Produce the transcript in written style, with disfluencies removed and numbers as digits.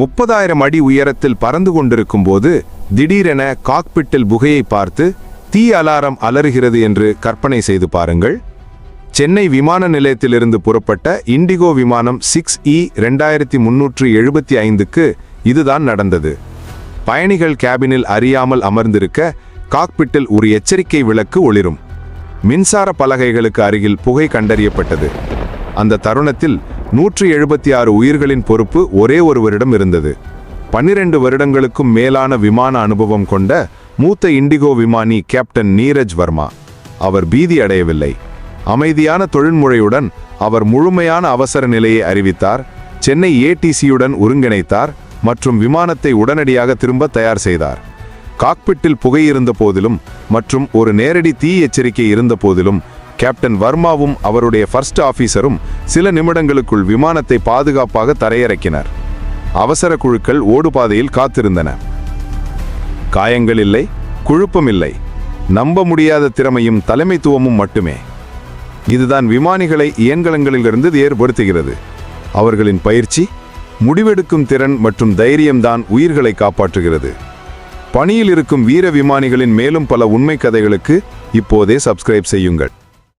30,000 அடி உயரத்தில் பறந்து கொண்டிருக்கும் போது திடீரென காக்பிட்டில் புகையை பார்த்து தீ அலாரம் அலறுகிறது என்று கற்பனை செய்து பாருங்கள். சென்னை விமான நிலையத்திலிருந்து புறப்பட்ட இண்டிகோ விமானம் 6E 2375க்கு இதுதான் நடந்தது. பயணிகள் கேபினில் அறியாமல் அமர்ந்திருக்க காக்பிட்டில் ஒரு எச்சரிக்கை விளக்கு ஒளிரும். மின்சார பலகைகளுக்கு அருகில் புகை கண்டறியப்பட்டது. அந்த தருணத்தில் 176 உயிர்களின் பொறுப்பு ஒரே ஒருவரிடம் இருந்தது. 12 வருடங்களுக்கும் மேலான விமான அனுபவம் கொண்ட மூத்த இண்டிகோ விமானி கேப்டன் நீரஜ் வர்மா. அவர் பீதி அடையவில்லை. அமைதியான தொழில்முறையுடன் அவர் முழுமையான அவசர நிலையை அறிவித்தார், சென்னை ஏடிசியுடன் ஒருங்கிணைத்தார் மற்றும் விமானத்தை உடனடியாக திரும்ப தயார் செய்தார். காக்பிட்டில் புகை இருந்த போதிலும் மற்றும் ஒரு நேரடி தீ எச்சரிக்கை இருந்த போதிலும் கேப்டன் வர்மாவும் அவருடைய ஃபர்ஸ்ட் ஆபீசரும் சில நிமிடங்களுக்குள் விமானத்தை பாதுகாப்பாக தரையிறக்கினர். அவசர குழுக்கள் ஓடுபாதையில் காத்திருந்தன. காயங்கள் இல்லை, குழப்பம் இல்லை, நம்ப முடியாத திறமையும் தலைமைத்துவமும் மட்டுமே. இதுதான் விமானிகளை இயந்திரங்களிலிருந்து வேறுபடுத்துகிறது. அவர்களின் பயிற்சி, முடிவெடுக்கும் திறன் மற்றும் தைரியம்தான் உயிர்களை காப்பாற்றுகிறது. பணியில் இருக்கும் வீர விமானிகளின் மேலும் பல உண்மை கதைகளுக்கு இப்போதே சப்ஸ்கிரைப் செய்யுங்கள்.